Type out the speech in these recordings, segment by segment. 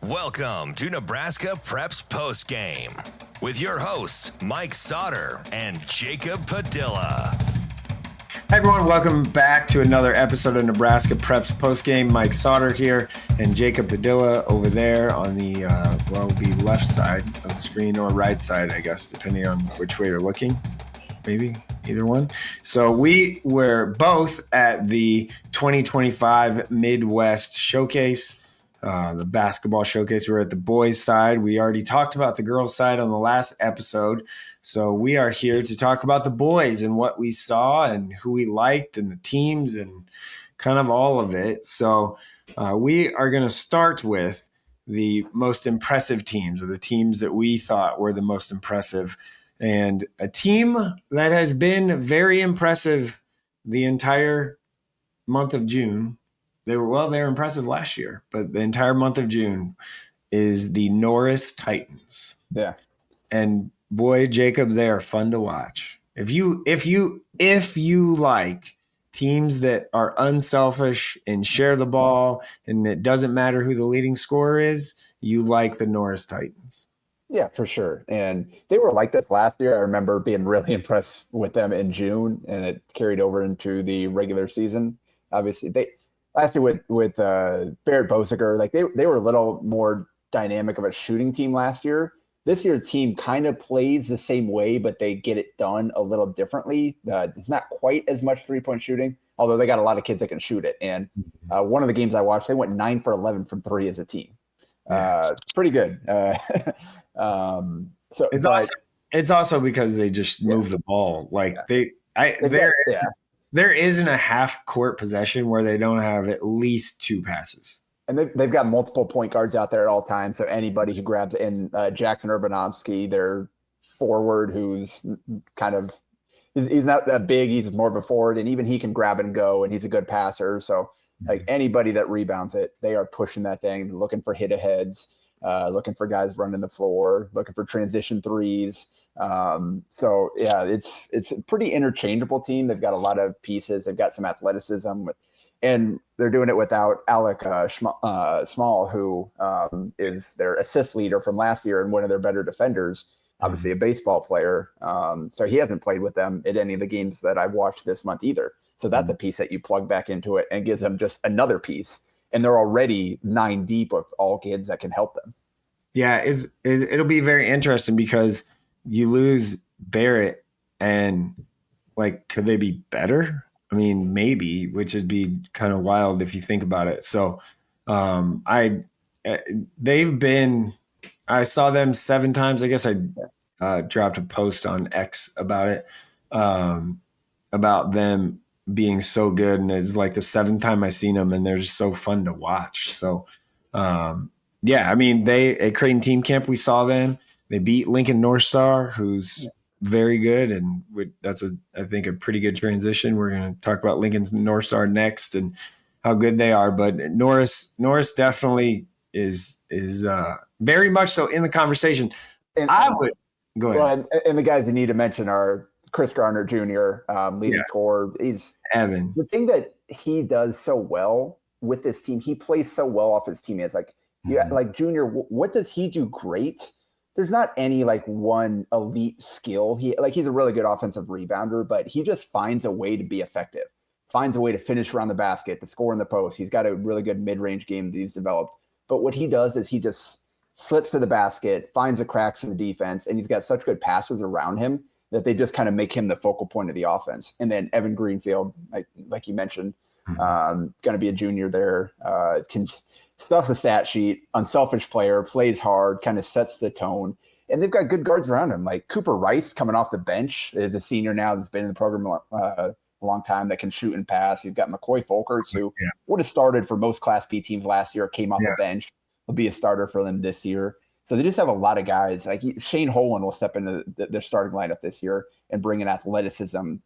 Welcome to Nebraska Preps Postgame with your hosts, Mike Sautter and Jacob Padilla. Hi everyone, welcome back to another episode of Nebraska Preps Postgame. Mike Sautter here and Jacob Padilla over there on the, the left side of the screen or right side, I guess, depending on which way you're looking. Maybe either one. So we were both at the 2025 Midwest Showcase. The basketball showcase. We're at the boys' side. We already talked about the girls' side on the last episode. So we are here to talk about the boys and what we saw and who we liked and the teams and kind of all of it. So we are going to start with the most impressive teams, or the teams that we thought were the most impressive. And a team that has been very impressive the entire month of June. They were impressive last year, but the entire month of June is the Norris Titans. Yeah. And boy, Jacob, they are fun to watch. If you like teams that are unselfish and share the ball and it doesn't matter who the leading scorer is, you like the Norris Titans. Yeah, for sure. And they were like this last year. I remember being really impressed with them in June, and it carried over into the regular season. Obviously, last year with Barrett Boesiger, like they were a little more dynamic of a shooting team last year. This year's team kind of plays the same way, but they get it done a little differently. It's not quite as much three-point shooting, although they got a lot of kids that can shoot it. And one of the games I watched, they went 9 for 11 from three as a team. Pretty good. So it's also because they just move the ball. Like there isn't a half court possession where they don't have at least two passes. And they've got multiple point guards out there at all times. So anybody who grabs in Jackson Urbanovsky, their forward, who's kind of he's not that big. He's more of a forward, and even he can grab and go, and he's a good passer. So like anybody that rebounds it, they are pushing that thing, looking for hit aheads, looking for guys running the floor, looking for transition threes. So yeah, it's a pretty interchangeable team. They've got a lot of pieces. They've got some athleticism, and they're doing it without Alec Small, who is their assist leader from last year and one of their better defenders, obviously a baseball player. So he hasn't played with them at any of the games that I've watched this month either. So that's a piece that you plug back into it and gives them just another piece. And they're already 9 deep of all kids that can help them. Yeah, it'll be very interesting because you lose Barrett and like, could they be better? I mean, maybe, which would be kind of wild if you think about it. So I saw them 7 times. I guess I dropped a post on X about it, about them being so good. And it's like the 7th time I seen them, and they're just so fun to watch. So yeah, I mean, at Creighton Team Camp, we saw them. They beat Lincoln Northstar, who's very good, and that's I think a pretty good transition. We're going to talk about Lincoln's Northstar next and how good they are. But Norris definitely is very much so in the conversation. And I would go ahead. Well, and the guys you need to mention are Chris Garner Jr., leading scorer. He's Evan. The thing that he does so well with this team, he plays so well off his teammates. Like, like Junior, what does he do great? There's not any like one elite skill. He's a really good offensive rebounder, but he just finds a way to be effective, finds a way to finish around the basket, to score in the post. He's got a really good mid-range game that he's developed. But what he does is he just slips to the basket, finds the cracks in the defense, and he's got such good passers around him that they just kind of make him the focal point of the offense. And then Evan Greenfield, like you mentioned, going to be a junior there, can stuffs a stat sheet, unselfish player, plays hard, kind of sets the tone. And they've got good guards around him. Like Cooper Rice coming off the bench is a senior now that's been in the program a long time, that can shoot and pass. You've got McCoy Folkerts, who would have started for most Class B teams last year, came off the bench, will be a starter for them this year. So they just have a lot of guys. Like Shane Holen will step into their starting lineup this year and bring an athleticism,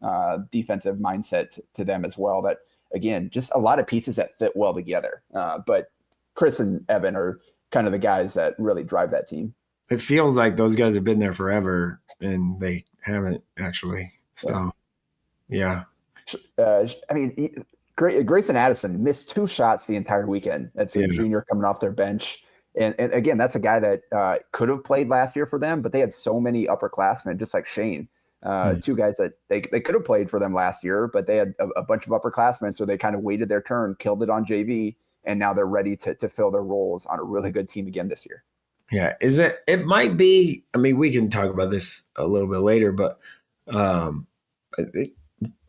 defensive mindset to them as well. That, again, just a lot of pieces that fit well together. But Chris and Evan are kind of the guys that really drive that team. It feels like those guys have been there forever, and they haven't actually. So, yeah. I mean, Grayson Addison missed 2 shots the entire weekend. That's a junior coming off their bench. And again, that's a guy that could have played last year for them, but they had so many upperclassmen, just like Shane. Two guys that they could have played for them last year, but they had a bunch of upperclassmen, so they kind of waited their turn, killed it on JV, and now they're ready to fill their roles on a really good team again this year. Yeah, it might be, I mean, we can talk about this a little bit later, but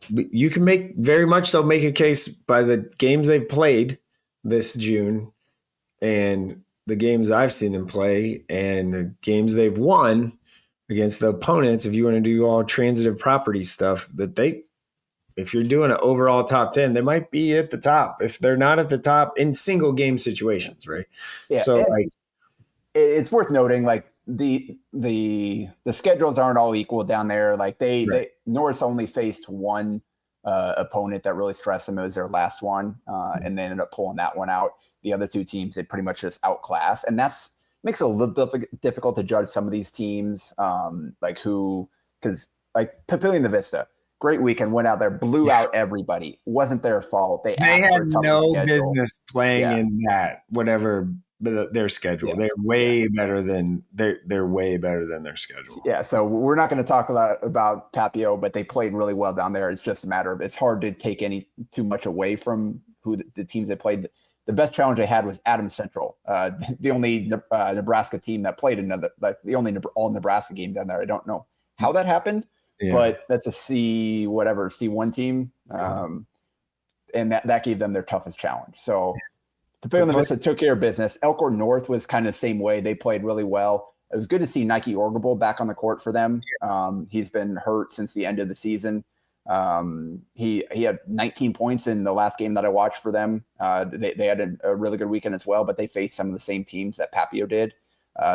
you can very much so make a case by the games they've played this June and the games I've seen them play and the games they've won against the opponents, if you want to do all transitive property stuff, if you're doing an overall top 10, they might be at the top. If they're not at the top in single game situations, right? Yeah. So it's worth noting, like the schedules aren't all equal down there. Like Norris only faced one opponent that really stressed them. It was their last one, and they ended up pulling that one out. The other two teams, they pretty much just outclass, and that's makes it a little difficult to judge some of these teams, because Papillion the Vista, great weekend, went out there, blew out everybody. Wasn't their fault. They had no business playing in that whatever their schedule. Yes. They're way better than their schedule. Yeah, so we're not going to talk about Papio, but they played really well down there. It's just a matter of it's hard to take too much away from who the teams they played. The best challenge they had was Adams Central, the only Nebraska team that played the only all Nebraska game down there. I don't know how that happened, but that's a C1 team, and that gave them their toughest challenge. So Papillion the Vista took care of business. Elkhorn North was kind of the same way. They played really well. It was good to see Nike Orgable back on the court for them. He's been hurt since the end of the season. He had 19 points in the last game that I watched for them. They had a really good weekend as well, but they faced some of the same teams that Papio did.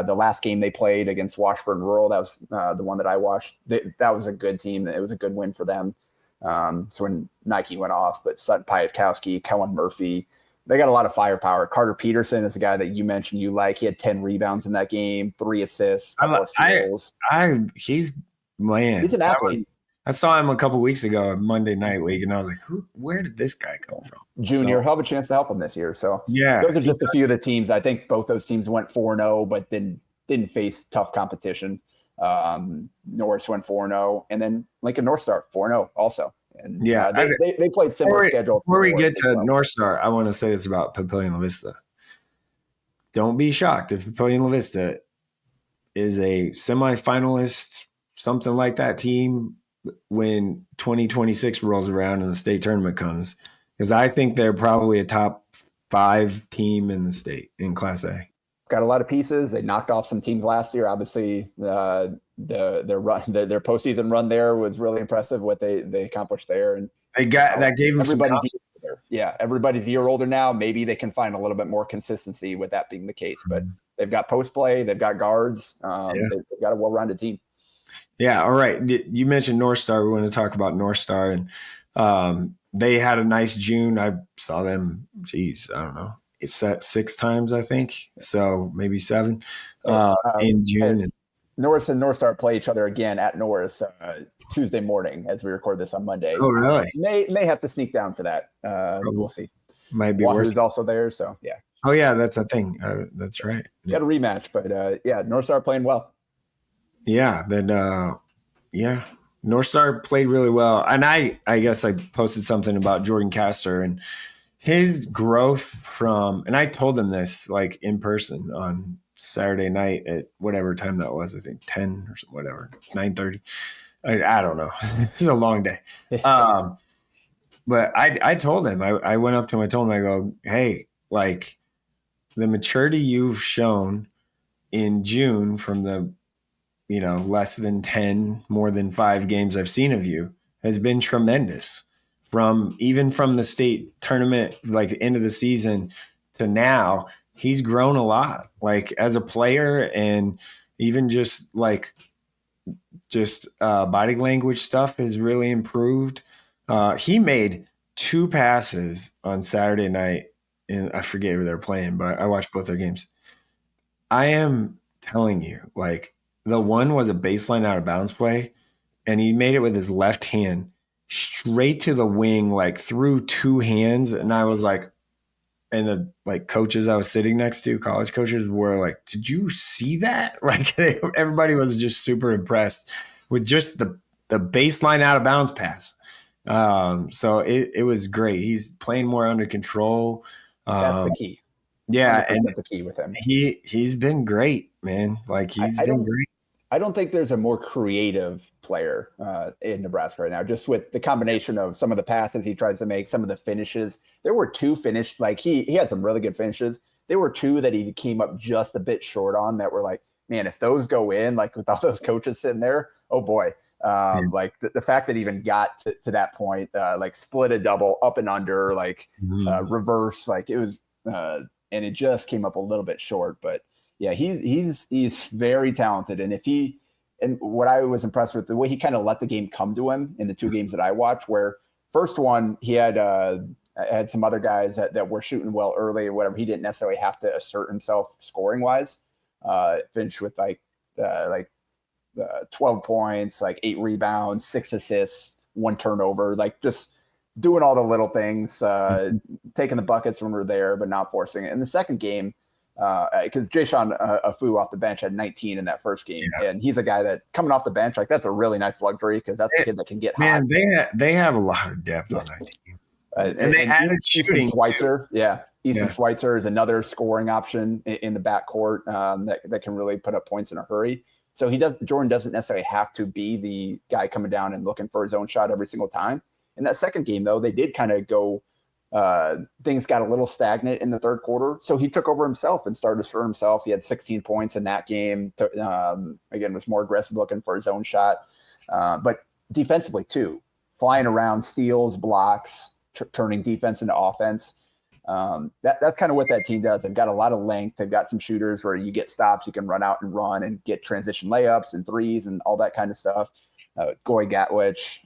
The last game they played against Washburn Rural, that was the one that I watched. That was a good team. It was a good win for them. So when Nike went off, but Sutton Piatkowski, Kellen Murphy, they got a lot of firepower. Carter Peterson is a guy that you mentioned you like. He had 10 rebounds in that game, 3 assists, couple of steals. He's an athlete. I saw him a couple weeks ago at Monday Night League, and I was like, where did this guy come from? Junior, he'll have a chance to help him this year. So those are just a few of the teams. I think both those teams went 4-0, but then didn't face tough competition. Norris went 4-0, and then Lincoln Northstar 4-0 also. And they played similar schedule. Before we get to Northstar, I want to say this about Papillion La Vista. Don't be shocked if Papillion La Vista is a semifinalist, something like that team when 2026 rolls around and the state tournament comes, because I think they're probably a top 5 team in the state in Class A. Got a lot of pieces. They knocked off some teams last year. Obviously, their postseason run there was really impressive. What they accomplished there, and they got that gave them some confidence. Everybody's a year older now. Maybe they can find a little bit more consistency with that being the case. But they've got post play, they've got guards, they've got a well-rounded team. Yeah, all right. You mentioned Northstar. We want to talk about Northstar, and they had a nice June. I saw them. I don't know. It's set 6 times, I think. So maybe 7 in June. Norris and Northstar play each other again at Norris Tuesday morning as we record this on Monday. Oh, really? May have to sneak down for that. We'll see. Might be Wahoo's also there, so yeah. Oh, yeah, that's a thing. That's right. Got a rematch, but Northstar playing well. Yeah, Northstar played really well. And I guess I posted something about Jordan Castor and his growth and I told him this like in person on Saturday night at whatever time that was, I think 10 or whatever, 9:30. I don't know. It's a long day. But I told him, I went up to him, I told him, I go, hey, like the maturity you've shown in June from the less than 10, more than 5 games I've seen of you has been tremendous. Even from the state tournament, like the end of the season to now, he's grown a lot, like as a player, and even just body language stuff has really improved. He made 2 passes on Saturday night, and I forget who they're playing, but I watched both their games. I am telling you, like, the one was a baseline out of bounds play, and he made it with his left hand straight to the wing, like through 2 hands. And I was like, and the like coaches I was sitting next to, college coaches, were like, "Did you see that?" Like everybody was just super impressed with just the baseline out of bounds pass. So it was great. He's playing more under control. That's the key. Yeah, 100% and the key with him. he's been great, man. Like he's been great. I don't think there's a more creative player in Nebraska right now, just with the combination of some of the passes he tries to make, some of the finishes. There were two finished, like he had some really good finishes. There were two that he came up just a bit short on that were like, man, if those go in, like with all those coaches sitting there, oh boy. Like the fact that he even got to that point, like split a double up and under, like reverse, like it was, and it just came up a little bit short, but yeah, he's very talented. And what I was impressed with, the way he kind of let the game come to him in the two games that I watched, where first one, he had some other guys that were shooting well early or whatever. He didn't necessarily have to assert himself scoring wise. Finished with 12 points, like 8 rebounds, 6 assists, 1 turnover, like just doing all the little things, taking the buckets when we're there, but not forcing it. In the second game, because Jayshawn Afu off the bench had 19 in that first game, and he's a guy that coming off the bench, like that's a really nice luxury because that's a kid that can get hot. They have a lot of depth on that team, and they added shooting. Schweitzer, Easton Schweitzer is another scoring option in the backcourt that can really put up points in a hurry. So Jordan doesn't necessarily have to be the guy coming down and looking for his own shot every single time. In that second game, though, they did kind of go. Things got a little stagnant in the third quarter, so he took over himself and started for himself. He had 16 points in that game. Again, was more aggressive looking for his own shot, but defensively too, flying around, steals, blocks, turning defense into offense. That's kind of what that team does. They've got a lot of length. They've got some shooters where you get stops, you can run out and run and get transition layups and threes and all that kind of stuff. Goy Gatwich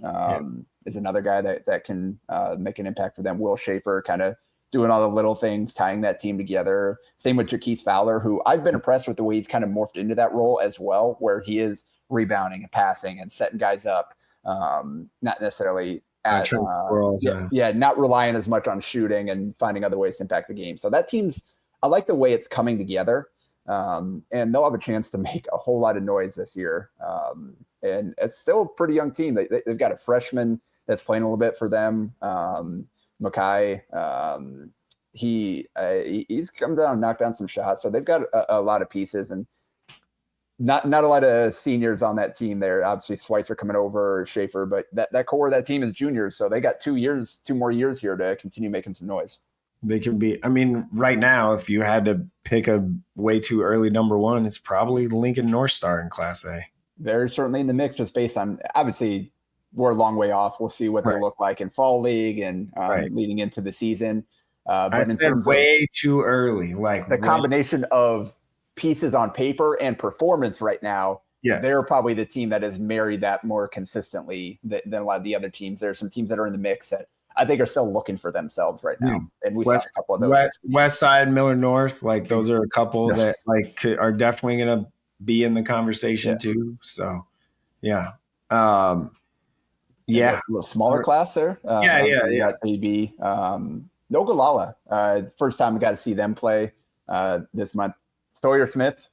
is another guy that can make an impact for them. Will Schaefer kind of doing all the little things, tying that team together. Same with Jaquise Fowler, who I've been impressed with the way he's kind of morphed into that role as well, where he is rebounding and passing and setting guys up, not necessarily not relying as much on shooting and finding other ways to impact the game. So that team's, I like the way it's coming together, and they'll have a chance to make a whole lot of noise this year. And it's still a pretty young team. They've got a freshman that's playing a little bit for them. Mackay, he's come down and knocked down some shots. So they've got a lot of pieces and not a lot of seniors on that team there. Obviously Schweitzer coming over, Schaefer, but that core of that team is juniors. So they got 2 more years here to continue making some noise. They can be, I mean, right now, if you had to pick a way too early number one, it's probably Lincoln Northstar in Class A. They're certainly in the mix just based on, obviously, we're a long way off. We'll see what they look like in fall league and leading into the season. But I said way too early. Like the combination of pieces on paper and performance right now, they're probably the team that has married that more consistently than a lot of the other teams. There are some teams that are in the mix that I think are still looking for themselves right now. And we saw a couple of those. West Side, Miller North, like those are a couple that like are definitely going to be in the conversation too. So, a little smaller class there. Got AB, Ogallala. First time we got to see them play this month. Sawyer Smith.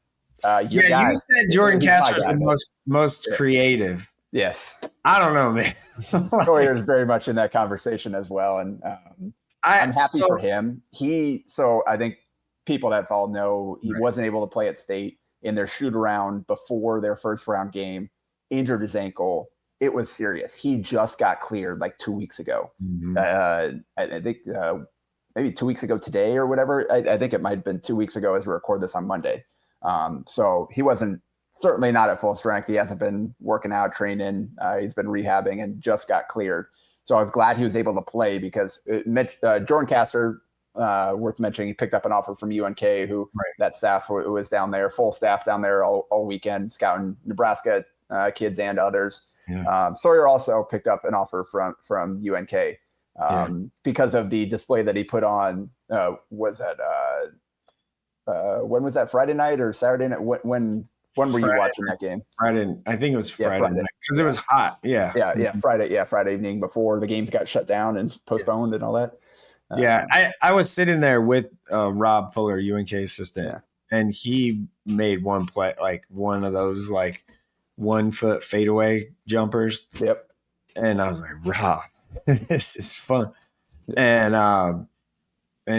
You said Jordan Castro is the most creative. Yes. I don't know, man. Sawyer is very much in that conversation as well, and I'm happy for him. I think people that follow know he wasn't able to play at state in their shoot around before their first round game, injured his ankle. It was serious. He just got cleared like 2 weeks ago. I think maybe 2 weeks ago today or whatever. I think it might have been 2 weeks ago as we record this on Monday. So he wasn't certainly not at full strength. He hasn't been working out, training. He's been rehabbing and just got cleared. So I was glad he was able to play because Jordan Castor, worth mentioning, he picked up an offer from UNK, who that staff was down there, full staff down there all weekend, scouting Nebraska kids and others. Sawyer also picked up an offer from UNK because of the display that he put on. Was that when was that, Friday night or Saturday night? When were you watching that game? Friday. I think it was Friday night because it was hot. Friday evening before the games got shut down and postponed and all that. Yeah, I was sitting there with Rob Fuller, UNK assistant, Yeah. and he made one play, like one of those like 1 foot fadeaway jumpers. Yep. And I was like, Rob, this is fun. And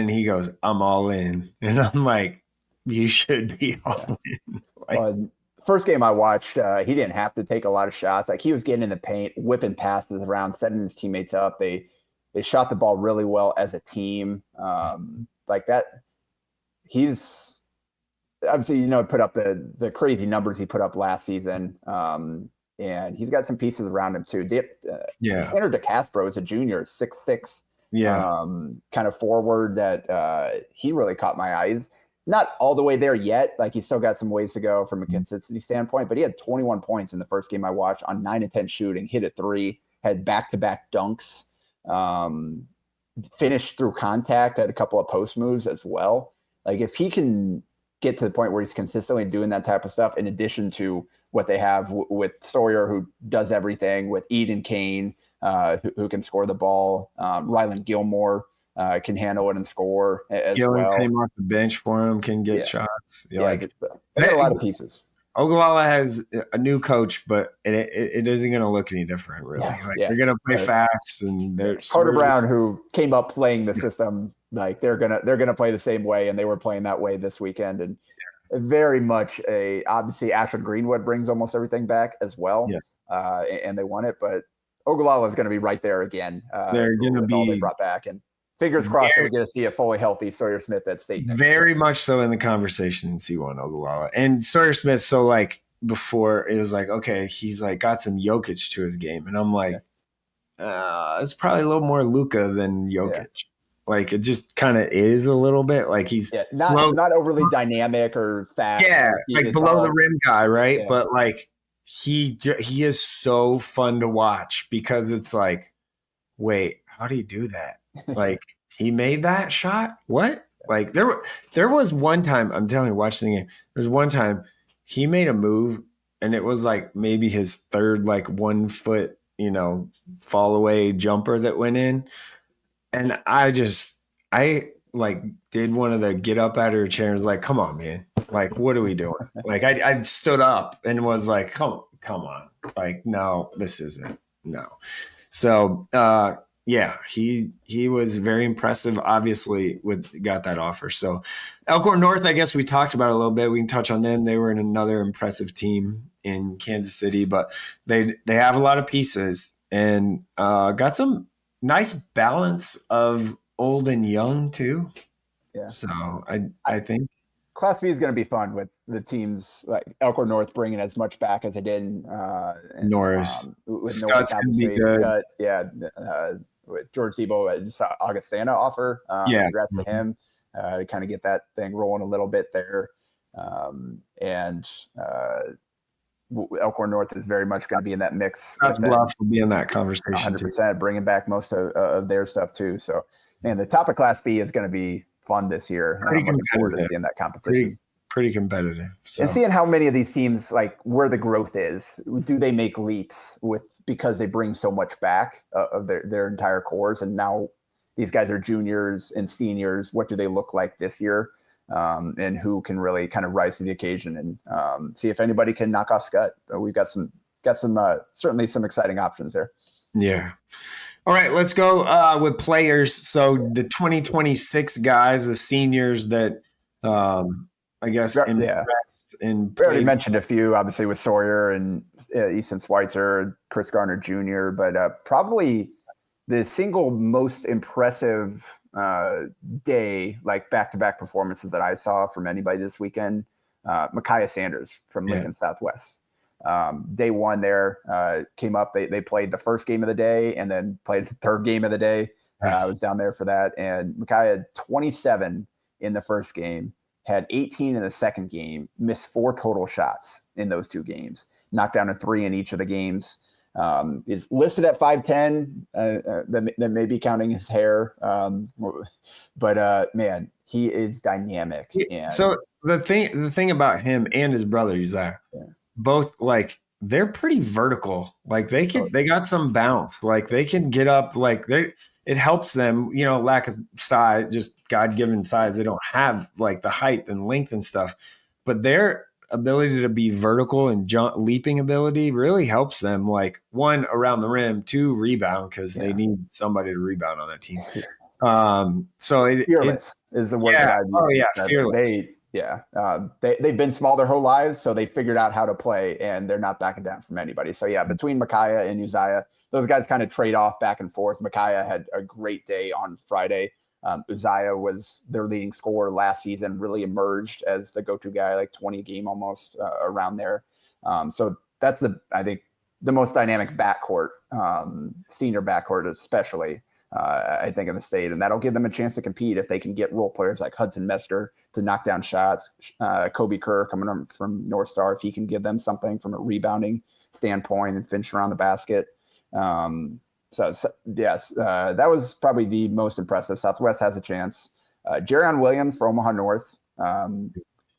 he goes, I'm all in. And I'm like, you should be all in. Like, First game I watched, he didn't have to take a lot of shots. Like he was getting in the paint, whipping passes around, setting his teammates up. They shot the ball really well as a team. Like that, he's obviously, put up the crazy numbers he put up last season. And he's got some pieces around him too. Tanner DeCastro is a junior, 6'6". Kind of forward that he really caught my eyes. Not all the way there yet. Like he's still got some ways to go from a consistency standpoint, but he had 21 points in the first game I watched on 9 and 10 shooting, hit a 3, had back-to-back dunks, finished through contact, had a couple of post moves as well. Like if he can get to the point where he's consistently doing that type of stuff, in addition to what they have with Sawyer, who does everything, with Eden Kane, who can score the ball, Rylan Gilmore, can handle it and score as well. Came off the bench for him, can get shots. They got a lot of pieces. Ogallala has a new coach, but it isn't going to look any different, really. They're going to play fast, and they're Carter Brown, who came up playing the system, like they're gonna play the same way, and they were playing that way this weekend, and very much obviously Ashland Greenwood brings almost everything back as well, and they won it, but Ogallala is going to be right there again. They're going to be all they brought back, and fingers crossed we're going to see a fully healthy Sawyer Smith at state. Very much so in the conversation in C1 Ogallala. And Sawyer Smith, so like before it was like, okay, he's like got some Jokic to his game. And I'm like, it's probably a little more Luka than Jokic. Yeah. Like it just kind of is a little bit like he's not overly dynamic or fast. Yeah, like below the rim guy, right? Yeah. But like he is so fun to watch because it's like, wait, how do you do that? Like he made that shot? What? Like there was one time, I'm telling you, watching the game, there's one time he made a move and it was like maybe his third like 1 foot, fall away jumper that went in. And I like did one of the get up out of your chair and was like, come on, man. Like, what are we doing? Like I stood up and was like, come on. Like, no, this isn't. No. So yeah, he was very impressive, obviously, got that offer. So Elkhorn North, I guess we talked about it a little bit. We can touch on them. They were in another impressive team in Kansas City, but they have a lot of pieces and got some nice balance of old and young too. Yeah. So I think Class B is going to be fun with the teams like Elkhorn North bringing as much back as they did. Norris. Scott's going to be good. With George Sebo, Augustana offer. Congrats to him to kind of get that thing rolling a little bit there. And Elkhorn North is very much going to be in that mix. Bluff will be in that conversation 100%, bringing back most of their stuff too. So, man, the top of Class B is going to be fun this year. Pretty competitive in that competition. Pretty competitive. So. And seeing how many of these teams, like where the growth is, do they make leaps because they bring so much back of their entire cores, and now these guys are juniors and seniors. What do they look like this year? And who can really kind of rise to the occasion and see if anybody can knock off Scott. We've got some certainly some exciting options there. Yeah. All right, let's go with players. So the 2026 guys, the seniors that I guess impressed in. We already mentioned a few, obviously with Sawyer and Easton Schweitzer, Chris Garner Jr., but probably the single most impressive day, like back-to-back performances that I saw from anybody this weekend, Micaiah Sanders from Lincoln Southwest. Day one there came up. They played the first game of the day and then played the third game of the day. I was down there for that. And Micaiah had 27 in the first game, had 18 in the second game, missed 4 total shots in those 2 games, knocked down a 3 in each of the games. Is listed at 5'10", that may be counting his hair. But man, he is dynamic. And so the thing about him and his brother, Uzziah, both like they're pretty vertical. Like they got some bounce. Like they can get up. Like it helps them, lack of size, just God-given size. They don't have like the height and length and stuff, but their ability to be vertical and leaping ability really helps them. Like, one, around the rim, two, rebound, because they need somebody to rebound on that team. So fearless is the word that I've used. Oh yeah, fearless. They've been small their whole lives, so they figured out how to play, and they're not backing down from anybody. So yeah, between Micaiah and Uzziah, those guys kind of trade off back and forth. Micaiah had a great day on Friday. Uzziah was their leading scorer last season, really emerged as the go-to guy, like 20 a game almost, around there. So that's I think the most dynamic backcourt, senior backcourt especially. I think in the state, and that'll give them a chance to compete if they can get role players like Hudson Mester to knock down shots. Kobe Kerr coming from Northstar, if he can give them something from a rebounding standpoint and finish around the basket. Yes, that was probably the most impressive. Southwest has a chance. Jerion Williams for Omaha North.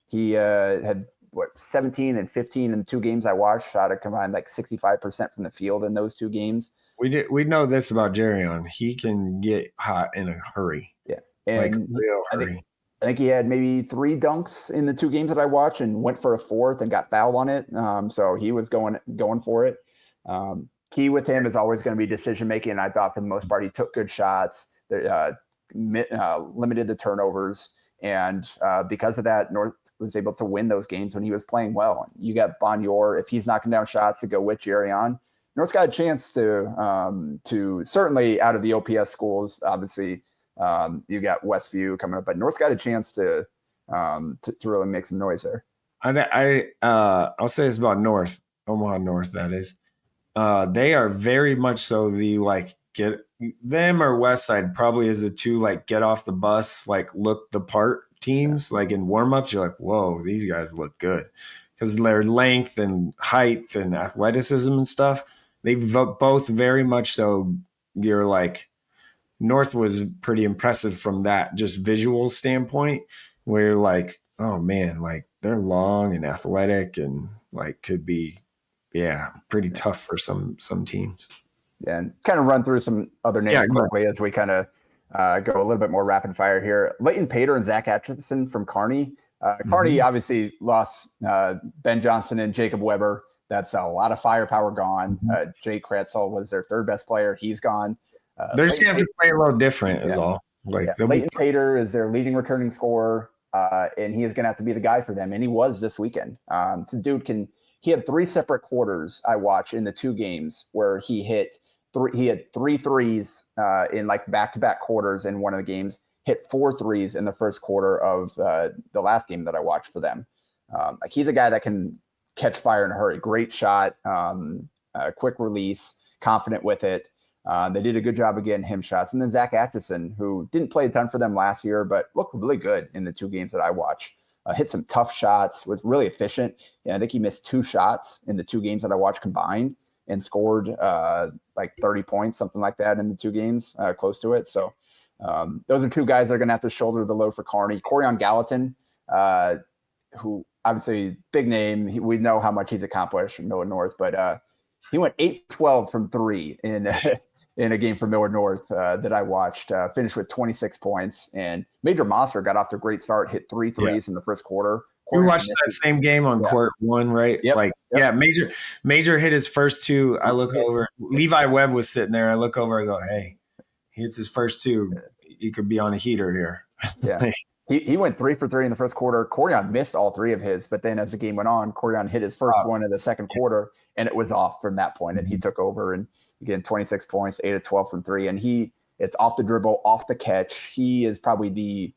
He had 17 and 15 in the 2 games I watched, shot a combined like 65% from the field in those 2 games. We know this about Jerion. He can get hot in a hurry. Yeah. And real hurry. I think he had maybe 3 dunks in the 2 games that I watched and went for a 4th and got fouled on it. So he was going for it. Key with him is always going to be decision making. And I thought for the most part, he took good shots, limited the turnovers. And because of that, North was able to win those games when he was playing well. You got Bonjour, if he's knocking down shots to go with Jerion, North's got a chance to certainly out of the OPS schools. Obviously, you got Westview coming up, but North's got a chance to really make some noise there. I'll say this about Omaha North. That is, they are very much so the get them or Westside probably is the 2 get off the bus, look the part teams. Like in warmups, you're like, whoa, these guys look good because their length and height and athleticism and stuff. They both very much so. You're like, North was pretty impressive from that just visual standpoint, where you're like, oh man, they're long and athletic and could be, pretty tough for some teams. Yeah, and kind of run through some other names quickly as we kind of go a little bit more rapid fire here. Leighton Pater and Zach Atchison from Kearney. Kearney obviously lost Ben Johnson and Jacob Weber. That's a lot of firepower gone. Jake Kretzel was their 3rd best player. He's gone. They're just going to have to play a little different is all. Leighton Pater is their leading returning scorer, and he is going to have to be the guy for them, and he was this weekend. He had 3 separate quarters I watched in the 2 games where he hit 3 threes in back-to-back quarters in one of the games, hit 4 threes in the first quarter of the last game that I watched for them. He's a guy that can catch fire in a hurry. Great shot, quick release, confident with it. They did a good job of getting him shots. And then Zach Atchison, who didn't play a ton for them last year, but looked really good in the 2 games that I watched. Hit some tough shots, was really efficient. I think he missed 2 shots in the 2 games that I watched combined and scored 30 points, something like that in the 2 games, close to it. So those are 2 guys that are going to have to shoulder the load for Kearney. Corian Gallatin, who obviously big name. We know how much he's accomplished in Millard North, but he went 8-12 from 3 in a game for Millard North that I watched, finished with 26 points. And Major Mosser got off to a great start, hit 3 threes in the first quarter. We watched that same game on court 1, right? Yep. Major hit his first 2. I look over, Levi Webb was sitting there. I look over, I go, hey, he hits his first 2. He could be on a heater here. Yeah. He went 3 for 3 in the first quarter. Corian missed all 3 of his, but then as the game went on, Corian hit his first one in the second quarter, and it was off from that point, and he took over. And again, 26 points, 8-12 from 3, and it's off the dribble, off the catch. He is probably the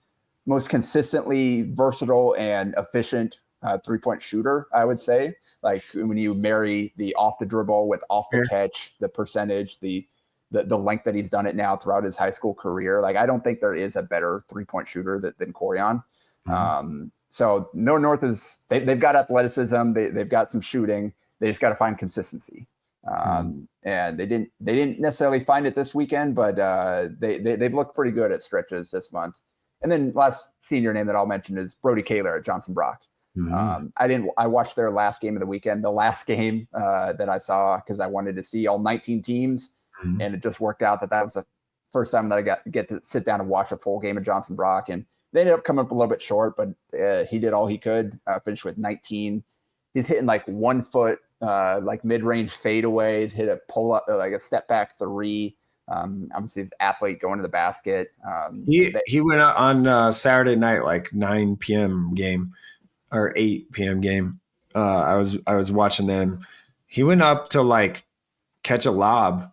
most consistently versatile and efficient 3-point shooter, I would say. When you marry the off the dribble with off the catch, the percentage, the length that he's done it now throughout his high school career. I don't think there is a better 3-point shooter than Corian. So North they've got athleticism. They've got some shooting. They just got to find consistency. And they didn't necessarily find it this weekend, but they've looked pretty good at stretches this month. And then last senior name that I'll mention is Brody Kaler at Johnson Brock. I watched their last game of the weekend, the last game that I saw, because I wanted to see all 19 teams. And it just worked out that was a first time that I get to sit down and watch a full game of Johnson Brock, and they ended up coming up a little bit short, but he did all he could. Finished with 19. He's hitting like 1 foot, like mid-range fadeaways. Hit a pull up, like a step back three. Obviously, the athlete going to the basket. He went out on Saturday night, like 9 p.m. game or 8 p.m. game. I was watching them. He went up to like catch a lob,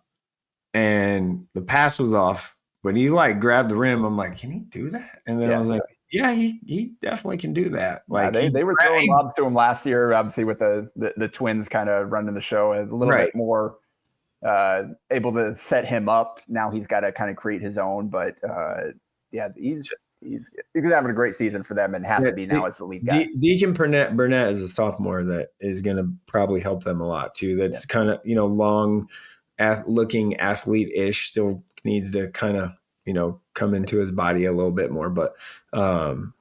and the pass was off. But he like grabbed the rim. I'm like, can he do that? And then I was like, yeah, he definitely can do that. Like they were throwing lobs to him last year, obviously with the Twins kind of running the show a little bit more able to set him up. Now he's got to kind of create his own. But he's having a great season for them and has to be now as the lead guy. Deacon Burnett is a sophomore that is going to probably help them a lot too. That's kind of long looking athlete-ish, still needs to kind of come into his body a little bit more. But Johnson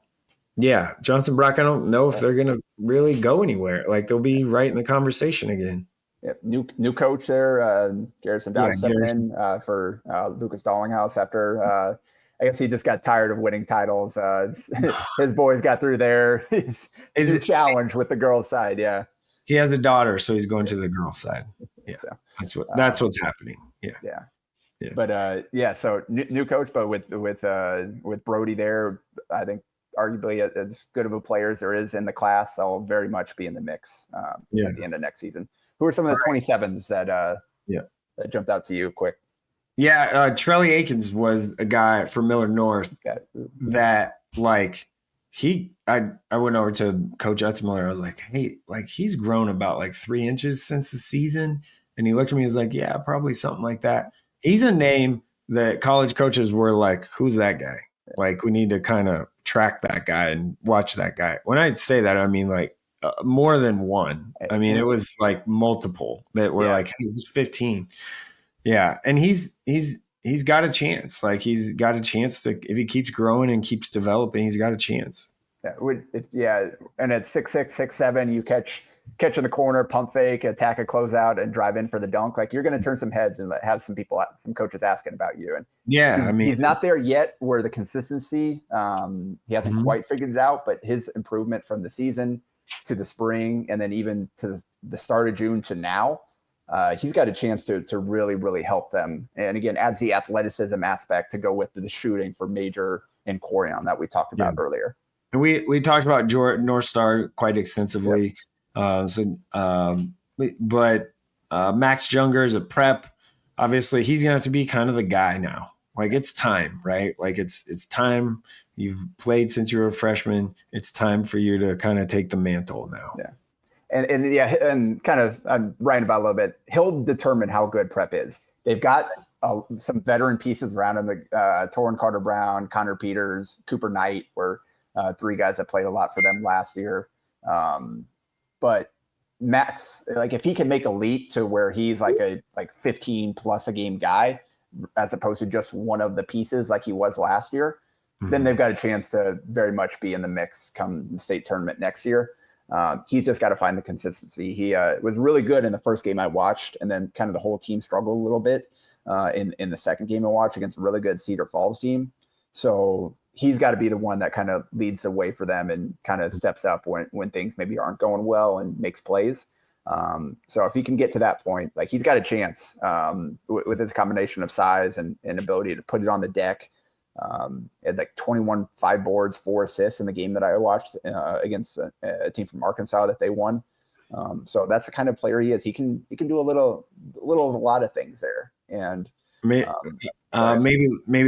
Brock, I don't know if they're going to really go anywhere. Like they'll be right in the conversation again. Yep. New coach there, Garrison Dodge stepping in for Lucas Dollinghouse after I guess he just got tired of winning titles. His boys got through there. His challenge with the girls' side. Yeah, he has a daughter, so he's going to the girls' side. Yeah, so, that's what's happening. Yeah. But so new coach, but with Brody there, I think arguably as good of a player as there is in the class, I'll very much be in the mix at the end of next season. Who are some of the 27s that jumped out to you quick? Yeah, Trelly Akins was a guy from Miller North that like I went over to Coach Etzmiller. I was like, hey, like he's grown about like 3 inches since the season. And he looked at me and was like, yeah, probably something like that. He's a name that college coaches were like, who's that guy? Like we need to kind of track that guy and watch that guy. When I say that, I mean like more than one. I mean, it was like multiple that were like, hey, he's 15. Yeah, and he's got a chance. Like he's got a chance to, if he keeps growing and keeps developing, he's got a chance. And at 6'6", 6'7", you catch in the corner, pump fake, attack a closeout, and drive in for the dunk. Like you're going to turn some heads and have some coaches asking about you. And he's not there yet. Where the consistency, he hasn't quite figured it out. But his improvement from the season to the spring, and then even to the start of June to now. He's got a chance to really, really help them. And again, adds the athleticism aspect to go with the shooting for Major and Corian that we talked about earlier. And we talked about Northstar quite extensively. Max Junger is a prep. Obviously, he's going to have to be kind of the guy now. Like it's time, right? Like it's time. You've played since you were a freshman. It's time for you to kind of take the mantle now. Yeah. And kind of, I'm writing about a little bit. He'll determine how good prep is. They've got some veteran pieces around him. Torrin Carter-Brown, Connor Peters, Cooper Knight were 3 guys that played a lot for them last year. But Max, like if he can make a leap to where he's like 15 plus a game guy, as opposed to just one of the pieces like he was last year, then they've got a chance to very much be in the mix come the state tournament next year. He's just got to find the consistency. He was really good in the first game I watched, and then kind of the whole team struggled a little bit in the second game I watched against a really good Cedar Falls team. So he's got to be the one that kind of leads the way for them and kind of steps up when things maybe aren't going well and makes plays. So if he can get to that point, like he's got a chance with his combination of size and ability to put it on the deck. Had like 21 5 boards, 4 assists in the game that I watched against a team from Arkansas that they won. So that's the kind of player he is. He can do a little of a lot of things there. And maybe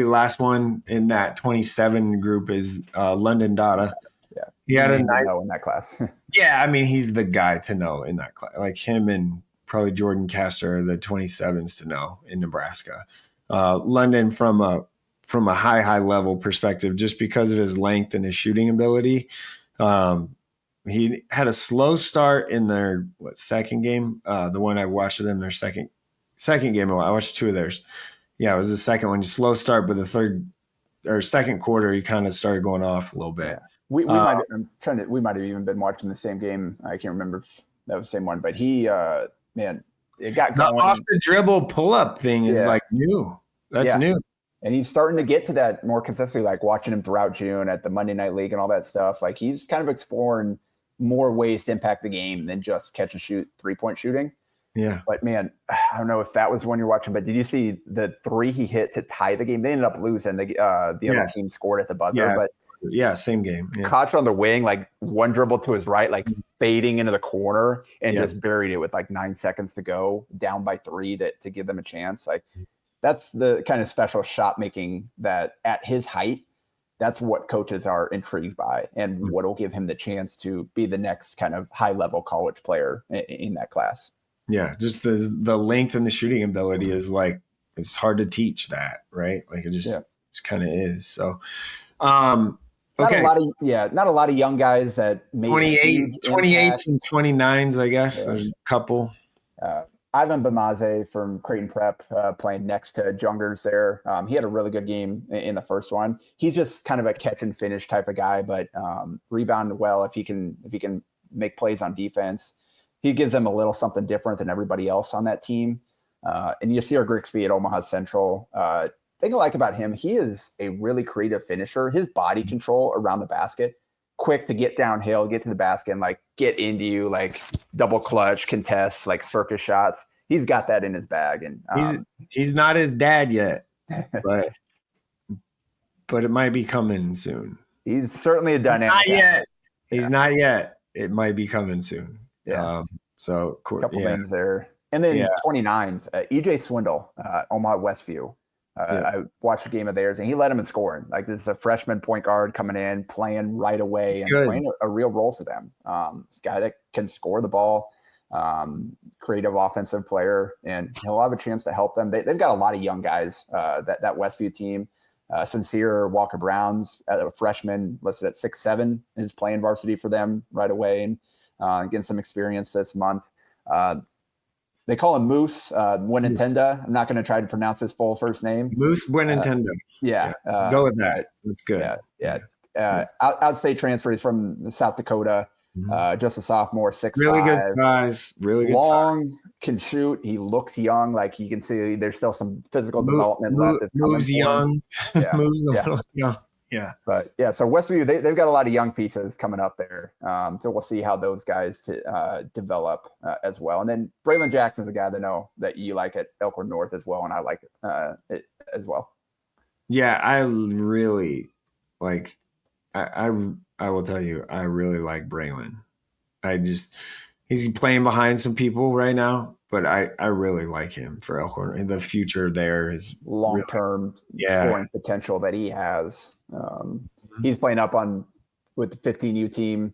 last one in that 27 group is London Dada. Yeah, he had a nice in that class. Yeah, I mean he's the guy to know in that class. Like him and probably Jordan Castor are the 27s to know in Nebraska. London from a high level perspective, just because of his length and his shooting ability. He had a slow start in their second game. The one I watched them their second game. I watched 2 of theirs. Yeah, it was the second one. Slow start, but the third or second quarter, he kind of started going off a little bit. We might have even been watching the same game. I can't remember if that was the same one, but he it got going. The off the dribble pull up thing is like new. That's new. And he's starting to get to that more consistently, like watching him throughout June at the Monday Night League and all that stuff. Like he's kind of exploring more ways to impact the game than just catch and shoot 3-point shooting. Yeah. But man, I don't know if that was one you're watching, but did you see the 3 he hit to tie the game? They ended up losing. The other team scored at the buzzer, but same game. Yeah. Koch on the wing, like one dribble to his right, like fading into the corner and just buried it with like 9 seconds to go, down by 3 to give them a chance. Like that's the kind of special shot making that at his height, that's what coaches are intrigued by and what will give him the chance to be the next kind of high level college player in that class. Yeah, just the length and the shooting ability is like, it's hard to teach that, right? Like it just kind of is. So, not a lot of young guys that made 28s and 29s, I guess. Yeah. There's a couple. Ivan Bamaze from Creighton Prep playing next to Jungers there. He had a really good game in the first one. He's just kind of a catch and finish type of guy, but rebound well if he can make plays on defense. He gives them a little something different than everybody else on that team. And you see our Grigsby at Omaha Central. Thing I like about him, he is a really creative finisher. His body control around the basket, quick to get downhill, get to the basket, and like get into you, like double clutch, contest, like circus shots. He's got that in his bag. And he's not his dad yet, but it might be coming soon. He's certainly a dynamic. He's not yet. It might be coming soon. Yeah. So a couple names there. And then 29s, EJ Swindle, Omaha Westview. I watched a game of theirs and he led them in scoring. Like this is a freshman point guard coming in, playing right away and playing a real role for them. This guy that can score the ball, creative offensive player, and he'll have a chance to help them. They've got a lot of young guys, that Westview team. Sincere Walker Brown's a freshman listed at 6'7", is playing varsity for them right away and getting some experience this month. They call him Moose Buenintenda. I'm not going to try to pronounce his full first name. Moose Buenintenda. Go with that. That's good. Outstate transfer. He's from South Dakota. Just a sophomore, 6'5". Really good size. Really good long, size. Can shoot. He looks young. Like you can see there's still some physical development left. Moves young. Moves a little young. Yeah. But so Westview, they've got a lot of young pieces coming up there. So we'll see how those guys develop as well. And then Braylon Jackson's a guy that know that you like at Elkhorn North as well. And I like it as well. Yeah. I really like, I will tell you, I really like Braylon. He's playing behind some people right now, but I really like him for Elkhorn. And the future there is long-term scoring potential that he has. He's playing up with the 15U team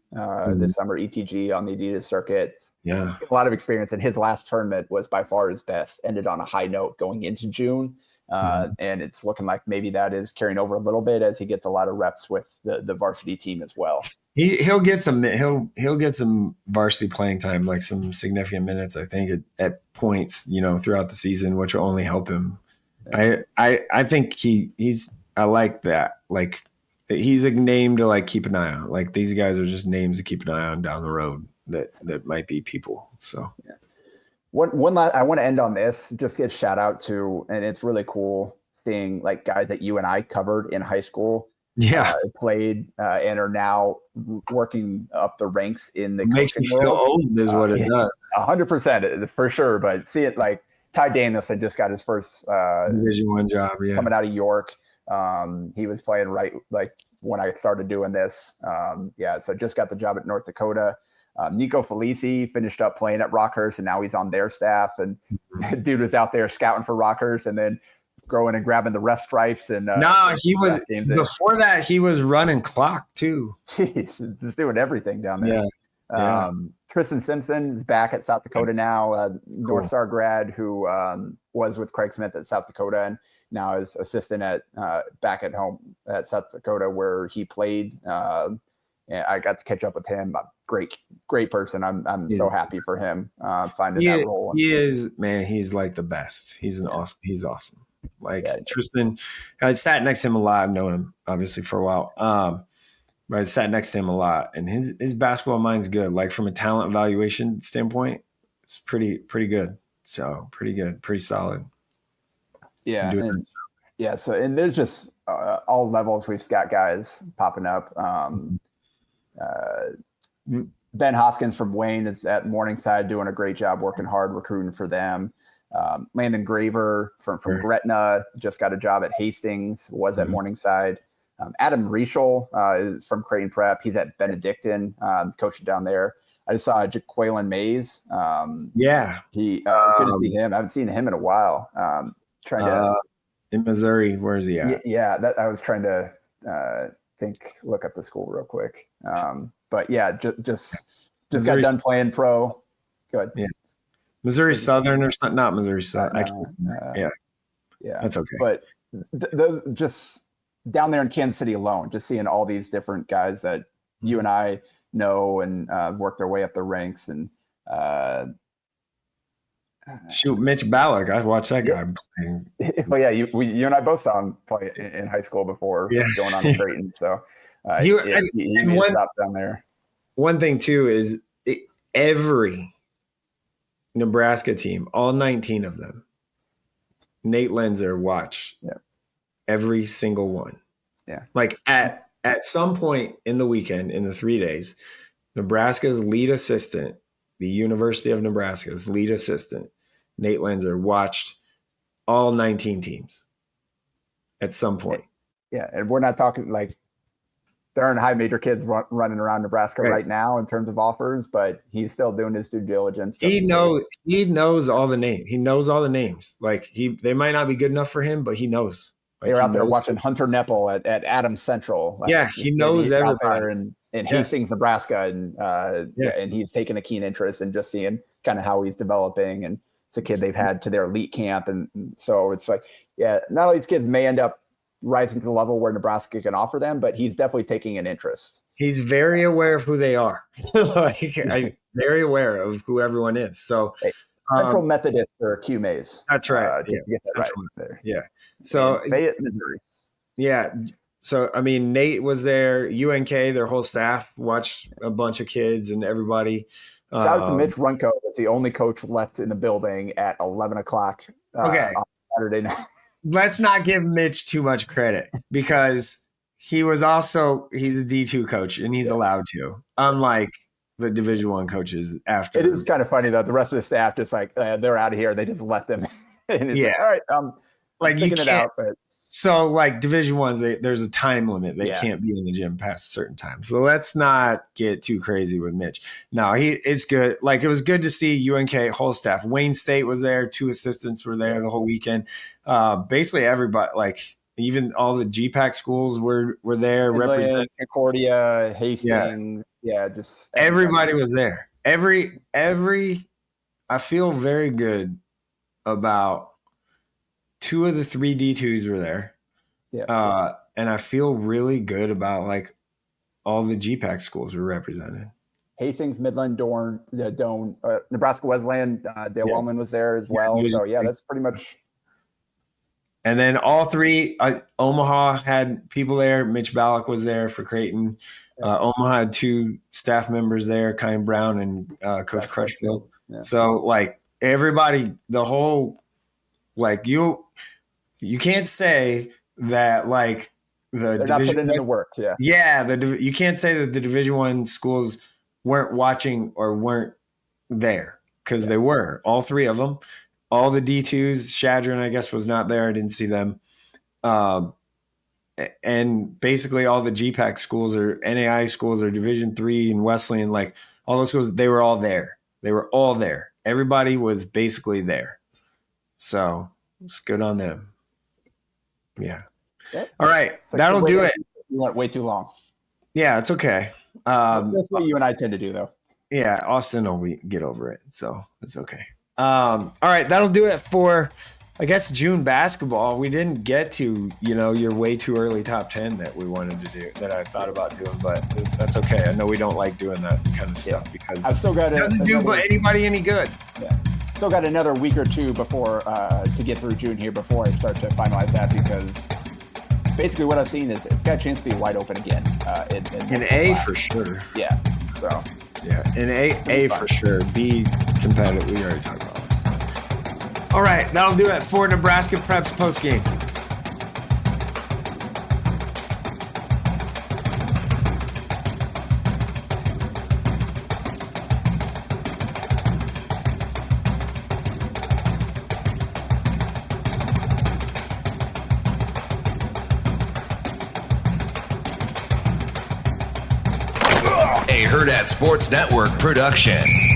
this summer, ETG on the Adidas circuit. Yeah, a lot of experience, and his last tournament was by far his best. Ended on a high note going into June, and it's looking like maybe that is carrying over a little bit as he gets a lot of reps with the varsity team as well. He'll get some varsity playing time, like some significant minutes, I think, at points, throughout the season, which will only help him. I think I like that. Like he's a name to like keep an eye on. Like these guys are just names to keep an eye on down the road that might be people. So one last, I want to end on this. Just get a shout out to, and it's really cool seeing like guys that you and I covered in high school. Played and are now working up the ranks in the makes me feel old is what it does. 100% for sure. But see it like Ty Danielson just got his first Division I job, coming out of York. He was playing right like when I started doing this. So just got the job at North Dakota. Nico Felici finished up playing at Rockhurst and now he's on their staff. And dude was out there scouting for Rockhurst and then growing and grabbing the ref stripes. And he was before that. He was running clock too. He's doing everything down there. Tristan Simpson is back at South Dakota now. Northstar grad who was with Craig Smith at South Dakota and now is assistant at back at home at South Dakota where he played. I got to catch up with him. Great person. I'm so happy for him finding that role. He is, man. He's like the best. He's awesome. Like Tristan, I sat next to him a lot. I've known him obviously for a while. But I sat next to him a lot, and his basketball mind's good. Like from a talent evaluation standpoint, it's pretty good. So pretty good, pretty solid. Yeah, Yeah. So, and there's just all levels. We've got guys popping up. Ben Hoskins from Wayne is at Morningside doing a great job working hard recruiting for them. Landon Graver from Gretna just got a job at Hastings, was at Morningside. Adam Reichel is from Creighton Prep. He's at Benedictine, coaching down there. I just saw Jaqueline Mays. He good to see him. I haven't seen him in a while. In Missouri, where is he at? Yeah, that I was trying to look up the school real quick. But yeah, just got done playing pro. Good. Yeah. Missouri Southern or something? Not Missouri Southern. Yeah, that's okay. But just down there in Kansas City alone, just seeing all these different guys that you and I know and work their way up the ranks. And shoot, Mitch Ballack, I watched that guy playing. Well, yeah, you and I both saw him play in high school before going on to Creighton. So he stopped down there. One thing too is every Nebraska team, all 19 of them, Nate Lenzer watched every single one. Yeah. Like at some point in the weekend, in the 3 days, Nebraska's lead assistant, the University of Nebraska's lead assistant, Nate Lenzer, watched all 19 teams at some point. Yeah. And we're not talking like there aren't high major kids running around Nebraska right now in terms of offers, but he's still doing his due diligence. He knows all the names. He knows all the names. Like they might not be good enough for him, but he knows. Like, they were out there watching Hunter Nepple at Adams Central. He knows everybody. In Hastings, Nebraska, and he's taken a keen interest in just seeing kind of how he's developing. And it's a kid they've had to their elite camp, and so it's like, not all these kids may end up rising to the level where Nebraska can offer them, but he's definitely taking an interest. He's very aware of who they are. I'm very aware of who everyone is. So Central Methodist or Q Mays. That's right. Yeah. So Fayette, Missouri. Yeah. So, I mean, Nate was there, UNK, their whole staff watched a bunch of kids and everybody. Shout out to Mitch Runco. That's the only coach left in the building at 11 o'clock on Saturday night. Let's not give Mitch too much credit because he's a D2 coach and he's allowed to, unlike the Division I coaches after. It is kind of funny though. The rest of the staff just like they're out of here. They just left them. And it's like, all right, like you can't. So like Division I's, there's a time limit. They can't be in the gym past a certain time. So let's not get too crazy with Mitch. No, it's good. Like it was good to see UNK whole staff. Wayne State was there. 2 assistants were there the whole weekend. Basically everybody, like even all the GPAC schools were there representing Concordia, Hastings. Yeah, just everybody was there. I feel very good about 2 of the 3 D2s were there. Yeah. And I feel really good about like all the GPAC schools were represented. Hastings, Midland, Doan, Nebraska Wesleyan, Dale Wellman was there as well. So that's pretty much. And then all 3, Omaha had people there. Mitch Ballack was there for Creighton. Omaha had 2 staff members there, Kyan Brown and Coach Crutchfield. Yeah. So like everybody, the whole, like you can't say that like the they're Division not putting in the work. Yeah. Yeah. You can't say that the Division I schools weren't watching or weren't there because they were, all 3 of them. All the D2s, Shadron, I guess, was not there. I didn't see them. And basically all the GPAC schools or NAI schools or Division III and Wesleyan, like all those schools, they were all there. They were all there. Everybody was basically there. So it's good on them. Yeah. All right. Like that'll do it. You went way too long. Yeah, it's okay. That's what you and I tend to do, though. Yeah, Austin will get over it. So it's okay. All right. That'll do it for, I guess, June basketball. We didn't get to, your way too early top 10 that we wanted to do, that I thought about doing, but that's okay. I know we don't like doing that kind of stuff because I've still got it doesn't do anybody any good. Yeah. Still got another week or 2 before to get through June here before I start to finalize that because basically what I've seen is it's got a chance to be wide open again. In A for sure. Yeah. So. Yeah. In A for sure. B competitive. We already talked about this. All right. That'll do it for Nebraska Preps postgame. a Hurrdat Sports Network production.